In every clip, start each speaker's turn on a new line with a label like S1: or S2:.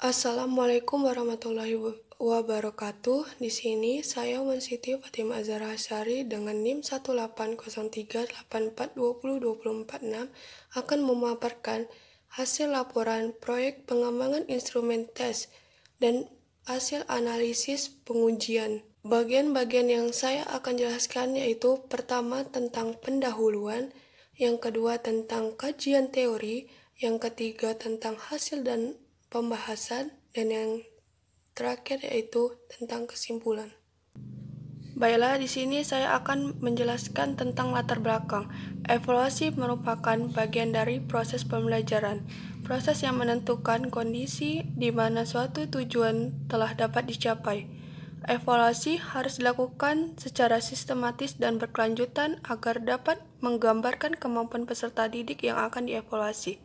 S1: Assalamualaikum warahmatullahi wabarakatuh. Di sini saya Siti Fatimah Azhar Hasyari dengan NIM 18038420246 akan memaparkan hasil laporan proyek pengembangan instrumen tes dan hasil analisis pengujian. Bagian-bagian yang saya akan jelaskan yaitu pertama tentang pendahuluan, yang kedua tentang kajian teori, yang ketiga tentang hasil dan pembahasan, dan yang terakhir yaitu tentang kesimpulan. Baiklah, di sini saya akan menjelaskan tentang latar belakang. Evaluasi merupakan bagian dari proses pembelajaran, proses yang menentukan kondisi di mana suatu tujuan telah dapat dicapai. Evaluasi harus dilakukan secara sistematis dan berkelanjutan agar dapat menggambarkan kemampuan peserta didik yang akan dievaluasi.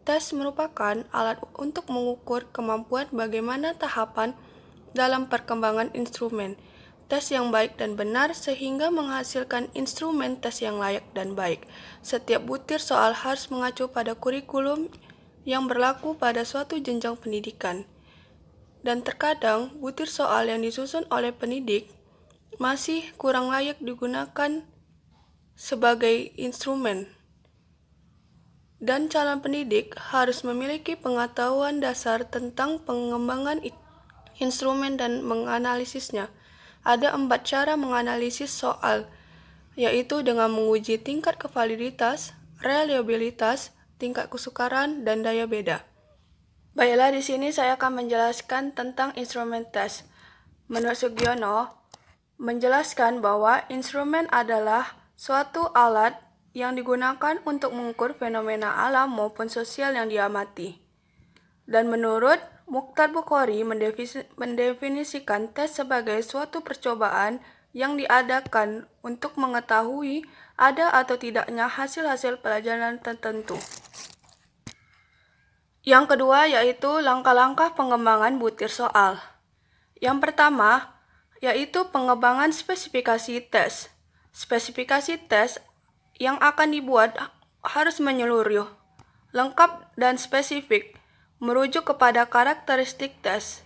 S1: Tes merupakan alat untuk mengukur kemampuan bagaimana tahapan dalam perkembangan instrumen tes yang baik dan benar sehingga menghasilkan instrumen tes yang layak dan baik. Setiap butir soal harus mengacu pada kurikulum yang berlaku pada suatu jenjang pendidikan. Dan terkadang butir soal yang disusun oleh pendidik masih kurang layak digunakan sebagai instrumen. Dan calon pendidik harus memiliki pengetahuan dasar tentang pengembangan instrumen dan menganalisisnya. Ada 4 cara menganalisis soal, yaitu dengan menguji tingkat kevaliditas, reliabilitas, tingkat kesukaran, dan daya beda. Baiklah, di sini saya akan menjelaskan tentang instrumen tes. Menurut Sugiono, menjelaskan bahwa instrumen adalah suatu alat yang digunakan untuk mengukur fenomena alam maupun sosial yang diamati. Dan menurut Mukhtar Bukhari mendefinisikan tes sebagai suatu percobaan yang diadakan untuk mengetahui ada atau tidaknya hasil-hasil pelajaran tertentu. Yang kedua yaitu langkah-langkah pengembangan butir soal. Yang pertama yaitu pengembangan spesifikasi tes. Spesifikasi tes yang akan dibuat harus menyeluruh, lengkap, dan spesifik, merujuk kepada karakteristik tes.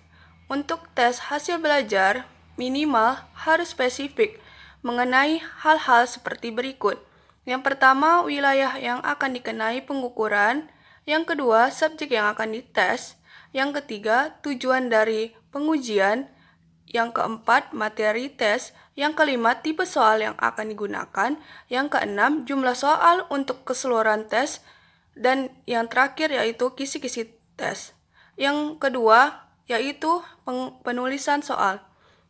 S1: Untuk tes hasil belajar, minimal harus spesifik mengenai hal-hal seperti berikut. Yang pertama, wilayah yang akan dikenai pengukuran. Yang kedua, subjek yang akan dites. Yang ketiga, tujuan dari pengujian. Yang keempat, materi tes. Yang kelima, tipe soal yang akan digunakan. Yang keenam, jumlah soal untuk keseluruhan tes. Dan yang terakhir yaitu kisi-kisi tes. Yang kedua yaitu penulisan soal.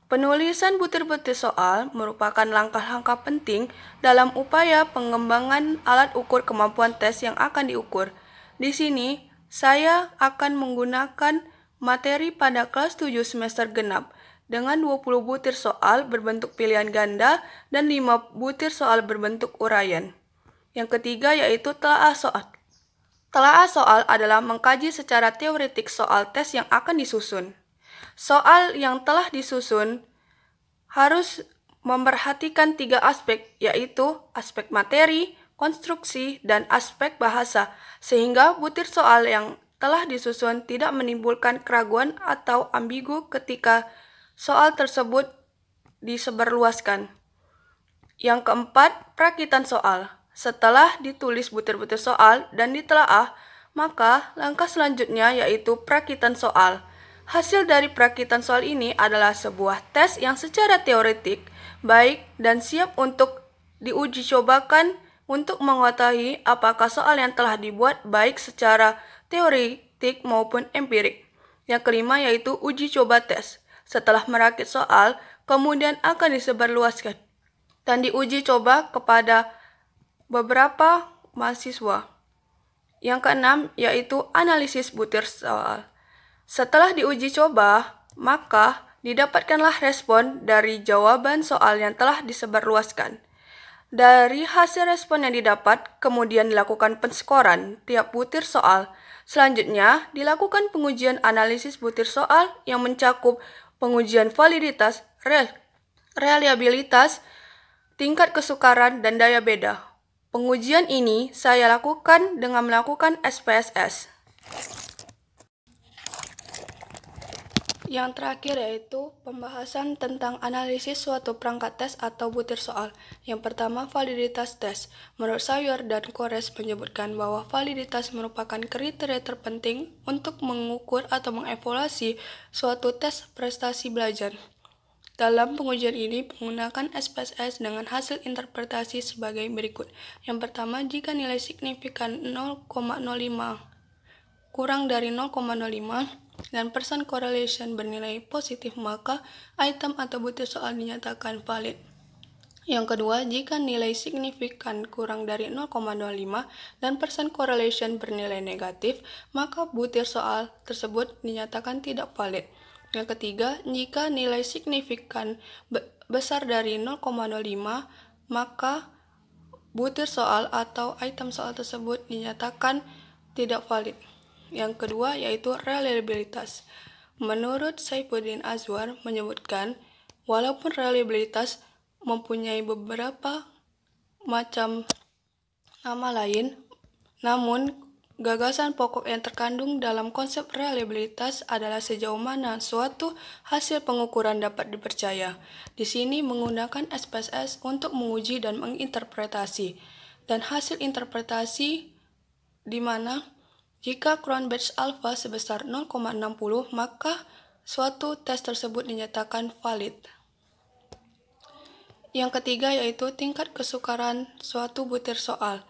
S1: Penulisan butir-butir soal merupakan langkah-langkah penting dalam upaya pengembangan alat ukur kemampuan tes yang akan diukur. Di sini, saya akan menggunakan materi pada kelas 7 semester genap dengan 20 butir soal berbentuk pilihan ganda dan 5 butir soal berbentuk uraian. Yang ketiga yaitu telaah soal. Telaah soal adalah mengkaji secara teoretik soal tes yang akan disusun. Soal yang telah disusun harus memperhatikan 3 aspek, yaitu aspek materi, konstruksi, dan aspek bahasa, sehingga butir soal yang telah disusun tidak menimbulkan keraguan atau ambigu ketika soal tersebut disebarluaskan. Yang keempat, perakitan soal. Setelah ditulis butir-butir soal dan ditelaah, maka langkah selanjutnya yaitu perakitan soal. Hasil dari perakitan soal ini adalah sebuah tes yang secara teoretik baik dan siap untuk diuji cobakan untuk mengetahui apakah soal yang telah dibuat baik secara teoretik maupun empirik. Yang kelima yaitu uji coba tes. Setelah merakit soal, kemudian akan disebarluaskan dan diuji coba kepada beberapa mahasiswa. Yang keenam yaitu analisis butir soal. Setelah diuji coba, maka didapatkanlah respon dari jawaban soal yang telah disebarluaskan. Dari hasil respon yang didapat, kemudian dilakukan penskoran tiap butir soal. Selanjutnya, dilakukan pengujian analisis butir soal yang mencakup pengujian validitas, reliabilitas, tingkat kesukaran, dan daya beda. Pengujian ini saya lakukan dengan melakukan SPSS. Yang terakhir yaitu pembahasan tentang analisis suatu perangkat tes atau butir soal. Yang pertama, validitas tes. Menurut Sawyer dan Kores menyebutkan bahwa validitas merupakan kriteria terpenting untuk mengukur atau mengevaluasi suatu tes prestasi belajar. Dalam pengujian ini menggunakan SPSS dengan hasil interpretasi sebagai berikut. Yang pertama, jika nilai signifikan 0,05 kurang dari 0,05 dan percent correlation bernilai positif, maka item atau butir soal dinyatakan valid. Yang kedua, jika nilai signifikan kurang dari 0,05 dan percent correlation bernilai negatif, maka butir soal tersebut dinyatakan tidak valid. Yang ketiga, jika nilai signifikan besar dari 0,05, maka butir soal atau item soal tersebut dinyatakan tidak valid. Yang kedua yaitu reliabilitas. Menurut Saifuddin Azwar menyebutkan, walaupun reliabilitas mempunyai beberapa macam nama lain, namun gagasan pokok yang terkandung dalam konsep reliabilitas adalah sejauh mana suatu hasil pengukuran dapat dipercaya. Di sini menggunakan SPSS untuk menguji dan menginterpretasi. Dan hasil interpretasi di mana jika Crown Batch Alpha sebesar 0,60, maka suatu tes tersebut dinyatakan valid. Yang ketiga yaitu tingkat kesukaran suatu butir soal.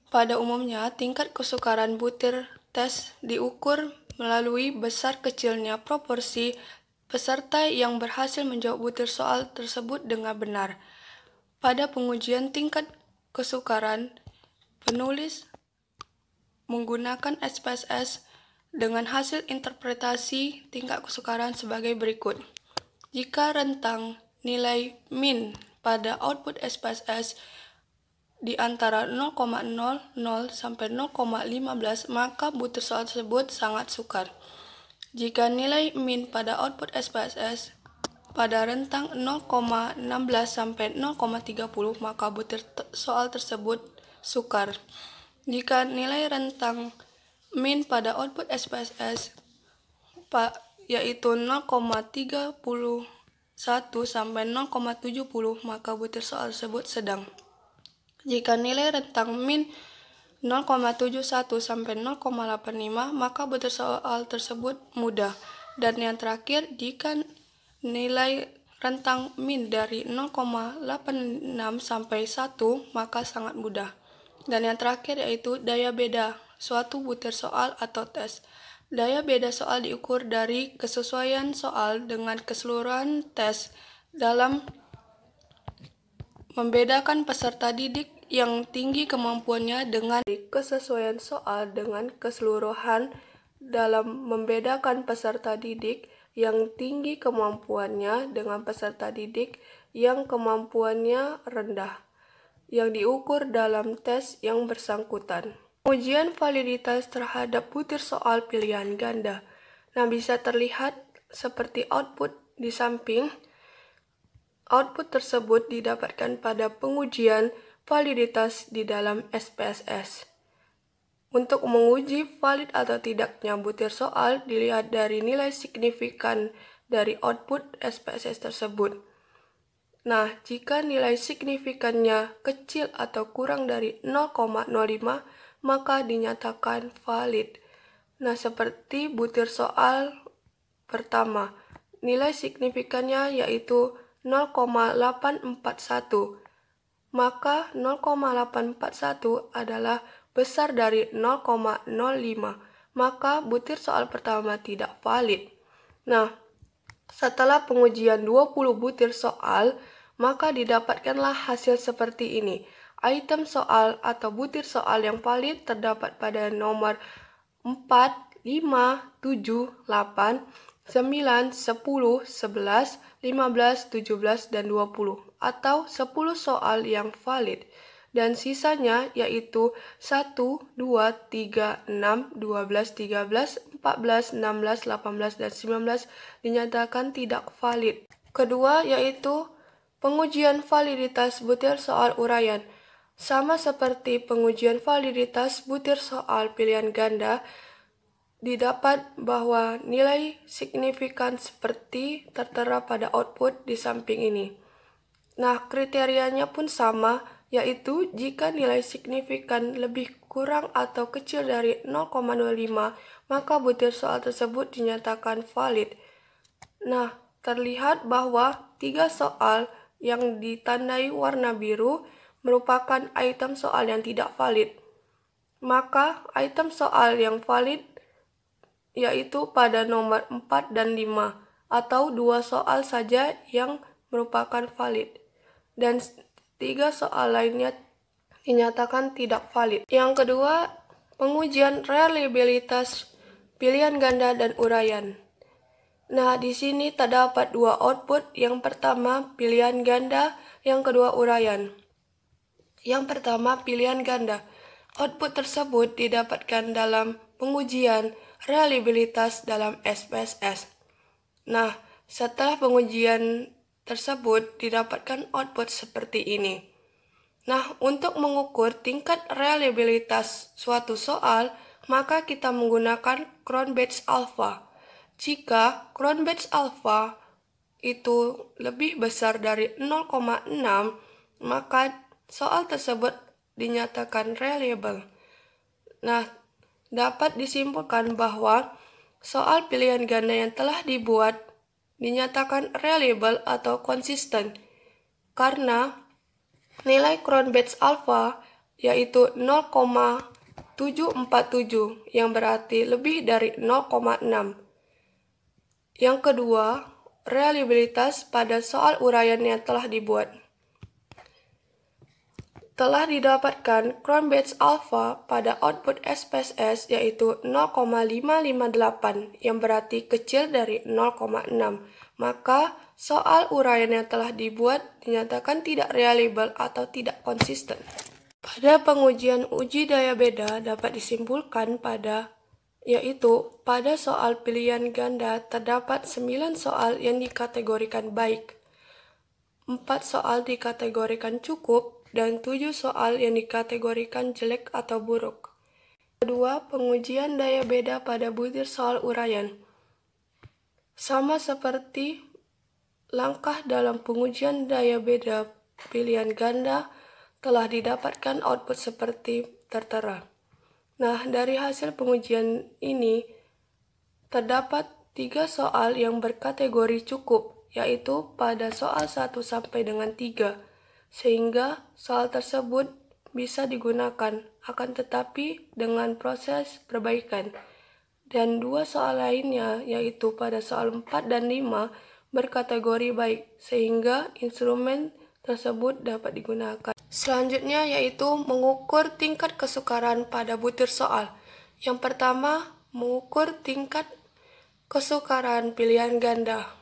S1: Pada umumnya, tingkat kesukaran butir tes diukur melalui besar kecilnya proporsi peserta yang berhasil menjawab butir soal tersebut dengan benar. Pada pengujian tingkat kesukaran, penulis menggunakan SPSS dengan hasil interpretasi tingkat kesukaran sebagai berikut. Jika rentang nilai min pada output SPSS di antara 0,00 sampai 0,15, maka butir soal tersebut sangat sukar. Jika nilai min pada output SPSS pada rentang 0,16 sampai 0,30, maka butir soal tersebut sukar. Jika nilai rentang min pada output SPSS yaitu 0,31 sampai 0,70, maka butir soal tersebut sedang. Jika nilai rentang min 0,71 sampai 0,85, maka butir soal tersebut mudah. Dan yang terakhir, jika nilai rentang min dari 0,86 sampai 1, maka sangat mudah. Dan yang terakhir yaitu daya beda suatu butir soal atau tes. Daya beda soal diukur dari kesesuaian soal dengan keseluruhan tes dalam membedakan peserta didik yang tinggi kemampuannya dengan kesesuaian soal dengan keseluruhan dalam membedakan peserta didik yang tinggi kemampuannya dengan peserta didik yang kemampuannya rendah, yang diukur dalam tes yang bersangkutan. Ujian validitas terhadap butir soal pilihan ganda. Nah, bisa terlihat seperti output di samping. Output tersebut didapatkan pada pengujian validitas di dalam SPSS. Untuk menguji valid atau tidaknya butir soal dilihat dari nilai signifikan dari output SPSS tersebut. Nah, jika nilai signifikannya kecil atau kurang dari 0,05, maka dinyatakan valid. Nah, seperti butir soal pertama, nilai signifikannya yaitu 0,841. Maka 0,841 adalah besar dari 0,05. Maka butir soal pertama tidak valid. Nah, setelah pengujian 20 butir soal, maka didapatkanlah hasil seperti ini. Item soal atau butir soal yang valid terdapat pada nomor 4, 5, 7, 8, 9, 10, 11, 15, 17, dan 20, atau 10 soal yang valid. Dan sisanya yaitu 1, 2, 3, 6, 12, 13, 14, 16, 18, dan 19 dinyatakan tidak valid. Kedua yaitu pengujian validitas butir soal uraian. Sama seperti pengujian validitas butir soal pilihan ganda, didapat bahwa nilai signifikan seperti tertera pada output di samping ini. Nah, kriterianya pun sama, yaitu jika nilai signifikan lebih kurang atau kecil dari 0,25, maka butir soal tersebut dinyatakan valid. Nah, terlihat bahwa 3 soal yang ditandai warna biru merupakan item soal yang tidak valid. Maka, item soal yang valid yaitu pada nomor 4 dan 5, atau 2 soal saja yang merupakan valid, dan 3 soal lainnya dinyatakan tidak valid. Yang kedua, pengujian reliabilitas pilihan ganda dan uraian. Nah, di sini terdapat 2 output, yang pertama pilihan ganda, yang kedua uraian. Yang pertama pilihan ganda. Output tersebut didapatkan dalam pengujian reliabilitas dalam SPSS. Nah, setelah pengujian tersebut didapatkan output seperti ini. Nah, untuk mengukur tingkat reliabilitas suatu soal, maka kita menggunakan Cronbach's alpha. Jika Cronbach's alpha itu lebih besar dari 0,6, maka soal tersebut dinyatakan reliable. Nah, dapat disimpulkan bahwa soal pilihan ganda yang telah dibuat dinyatakan reliable atau konsisten karena nilai Cronbach's alpha yaitu 0,747 yang berarti lebih dari 0,6. Yang kedua, reliabilitas pada soal uraian yang telah dibuat. Telah didapatkan Cronbach's alpha pada output SPSS yaitu 0,558 yang berarti kecil dari 0,6. Maka soal uraian yang telah dibuat dinyatakan tidak reliable atau tidak konsisten. Pada pengujian uji daya beda dapat disimpulkan yaitu pada soal pilihan ganda terdapat 9 soal yang dikategorikan baik, 4 soal dikategorikan cukup, dan 7 soal yang dikategorikan jelek atau buruk. Kedua, pengujian daya beda pada butir soal uraian. Sama seperti langkah dalam pengujian daya beda pilihan ganda, telah didapatkan output seperti tertera. Nah, dari hasil pengujian ini, terdapat 3 soal yang berkategori cukup, yaitu pada soal 1 sampai dengan 3. Sehingga soal tersebut bisa digunakan, akan tetapi dengan proses perbaikan. Dan 2 soal lainnya, yaitu pada soal 4 dan 5, berkategori baik, sehingga instrumen tersebut dapat digunakan. Selanjutnya yaitu mengukur tingkat kesukaran pada butir soal. Yang pertama, mengukur tingkat kesukaran pilihan ganda.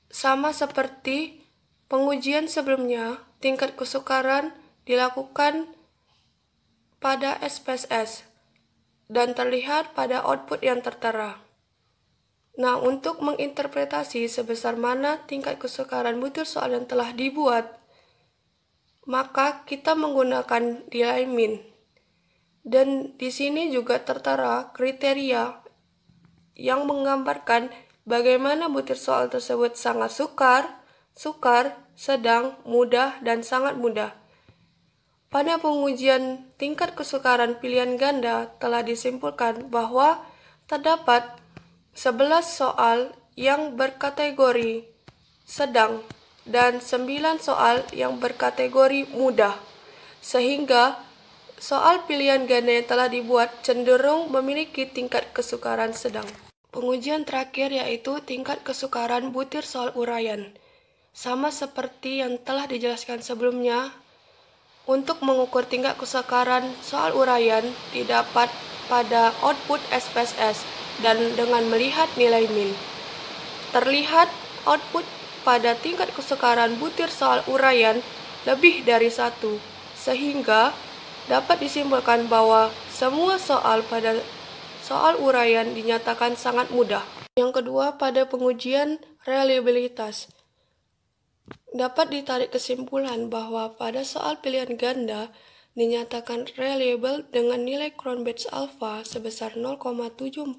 S1: Sama seperti pengujian sebelumnya, tingkat kesukaran dilakukan pada SPSS dan terlihat pada output yang tertera. Nah, untuk menginterpretasi sebesar mana tingkat kesukaran butir soal yang telah dibuat, maka kita menggunakan nilai min. Dan di sini juga tertera kriteria yang menggambarkan bagaimana butir soal tersebut sangat sukar, sedang, mudah, dan sangat mudah. Pada pengujian tingkat kesukaran pilihan ganda telah disimpulkan bahwa terdapat 11 soal yang berkategori sedang dan 9 soal yang berkategori mudah, sehingga soal pilihan ganda yang telah dibuat cenderung memiliki tingkat kesukaran sedang. Pengujian terakhir yaitu tingkat kesukaran butir soal uraian. Sama seperti yang telah dijelaskan sebelumnya, untuk mengukur tingkat kesukaran soal uraian didapat pada output SPSS dan dengan melihat nilai min. Terlihat output pada tingkat kesukaran butir soal uraian lebih dari 1, sehingga dapat disimpulkan bahwa semua soal pada soal uraian dinyatakan sangat mudah. Yang kedua, pada pengujian reliabilitas, dapat ditarik kesimpulan bahwa pada soal pilihan ganda dinyatakan reliable dengan nilai Cronbach's alpha sebesar 0,747.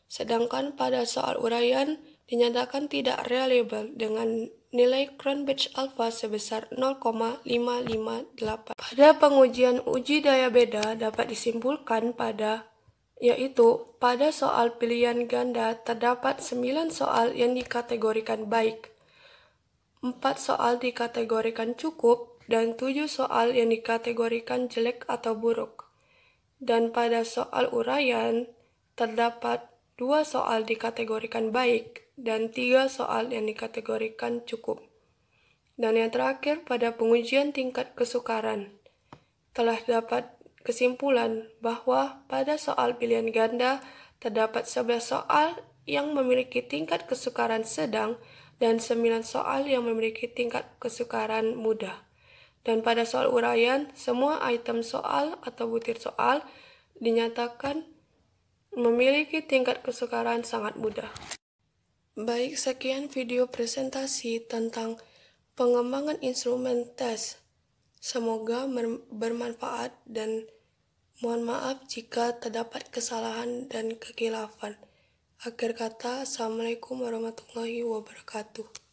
S1: Sedangkan pada soal uraian dinyatakan tidak reliable dengan nilai Cronbach alpha sebesar 0,558. Pada pengujian uji daya beda dapat disimpulkan yaitu pada soal pilihan ganda terdapat 9 soal yang dikategorikan baik, 4 soal dikategorikan cukup, dan 7 soal yang dikategorikan jelek atau buruk. Dan pada soal uraian terdapat 2 soal dikategorikan baik dan 3 soal yang dikategorikan cukup. Dan yang terakhir, pada pengujian tingkat kesukaran telah dapat kesimpulan bahwa pada soal pilihan ganda terdapat 11 soal yang memiliki tingkat kesukaran sedang dan 9 soal yang memiliki tingkat kesukaran mudah. Dan pada soal uraian, semua item soal atau butir soal dinyatakan memiliki tingkat kesukaran sangat mudah. Baik, sekian video presentasi tentang pengembangan instrumen tes. Semoga bermanfaat dan mohon maaf jika terdapat kesalahan dan kekhilafan. Akhir kata, Assalamualaikum warahmatullahi wabarakatuh.